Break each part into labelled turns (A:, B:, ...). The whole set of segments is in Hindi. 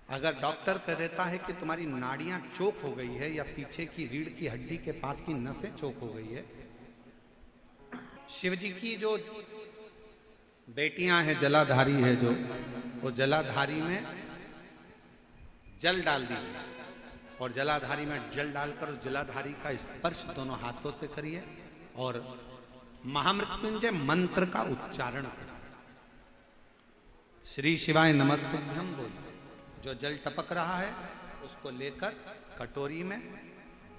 A: अगर डॉक्टर कह देता है कि तुम्हारी नाड़ियां चोक हो गई है या पीछे की रीढ़ की हड्डी के पास की नसें चोक हो गई है, शिव जी की जो बेटियां हैं जलाधारी है जो, वो जलाधारी में जल डाल दीजिए और जलाधारी में जल डालकर उस जलाधारी का स्पर्श दोनों हाथों से करिए और महामृत्युंजय मंत्र का उच्चारण करिए। श्री शिवाय नमस्तुभ्यम बोलिए। जो जल टपक रहा है उसको लेकर कटोरी में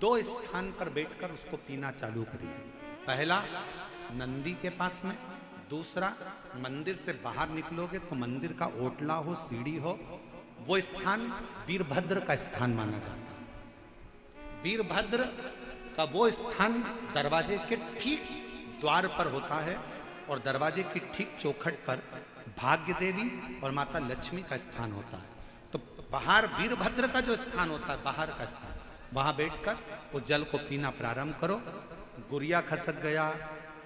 A: 2 स्थान पर बैठकर उसको पीना चालू करिए। पहला नंदी के पास में, दूसरा मंदिर से बाहर निकलोगे तो मंदिर का ओटला हो, सीढ़ी हो, वो स्थान वीरभद्र का स्थान माना जाता है। वीरभद्र का वो स्थान दरवाजे के ठीक द्वार पर होता है और दरवाजे की ठीक चौखट पर भाग्य देवी और माता लक्ष्मी का स्थान होता है। तो बाहर वीरभद्र का जो स्थान होता है, बाहर का स्थान, वहां बैठकर उस जल को पीना प्रारंभ करो। गुड़िया खसक गया,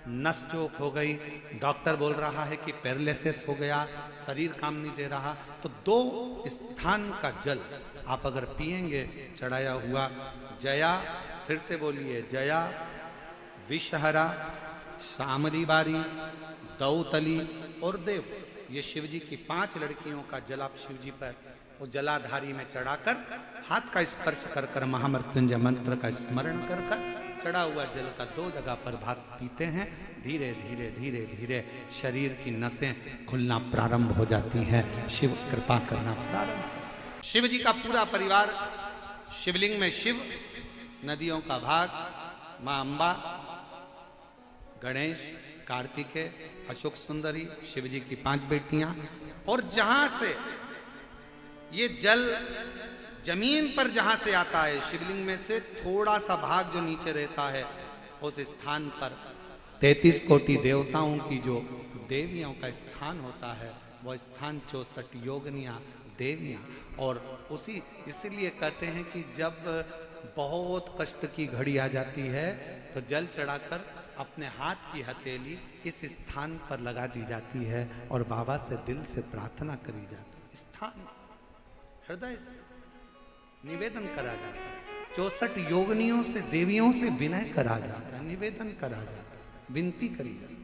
A: नस चोक हो गई, डॉक्टर बोल रहा है कि पैरालिसिस हो गया, शरीर काम नहीं दे रहा, तो 2 स्थान का जल आप अगर पिएंगे चढ़ाया हुआ, जया, फिर से बोलिए, जया, विषहरा, शामली बारी, दौतली और देव, ये शिव जी की 5 लड़कियों का जल आप शिव जी पर उस जलाधारी में चढ़ाकर हाथ का स्पर्श कर कर महामृत्युंजय मंत्र का स्मरण कर कर चढ़ा हुआ जल का 2 जगह पर भाग पीते हैं। धीरे धीरे धीरे धीरे शरीर की नसें खुलना प्रारंभ हो जाती हैं। शिव कृपा करना प्रारंभ। शिव जी का पूरा परिवार, शिवलिंग में शिव, नदियों का भाग, मां अंबा, गणेश, कार्तिकेय, अशोक सुंदरी, शिव जी की 5 बेटियां, और जहां से ये जल जमीन पर जहां से आता है, शिवलिंग में से थोड़ा सा भाग जो नीचे रहता है, उस स्थान पर 33 कोटि देवताओं की जो देवियों का स्थान होता है, वह स्थान 64 योगिनियां देवियां। और उसी इसलिए कहते हैं कि जब बहुत कष्ट की घड़ी आ जाती है तो जल चढ़ाकर अपने हाथ की हथेली इस स्थान पर लगा दी जाती है और बाबा से दिल से प्रार्थना करी जाती है। स्थान हृदय से निवेदन करा जाता है। 64 योगिनियों से, देवियों से विनय करा जाता है, निवेदन करा जाता है, विनती करी जाती है।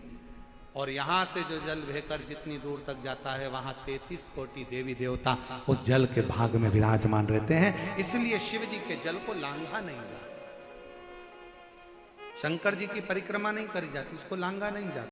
A: और यहाँ से जो जल बहकर जितनी दूर तक जाता है, वहां 33 कोटि देवी देवता उस जल के भाग में विराजमान रहते हैं। इसलिए शिव जी के जल को लांघा नहीं जाता, शंकर जी की परिक्रमा नहीं करी जाती, उसको लांघा नहीं जाता।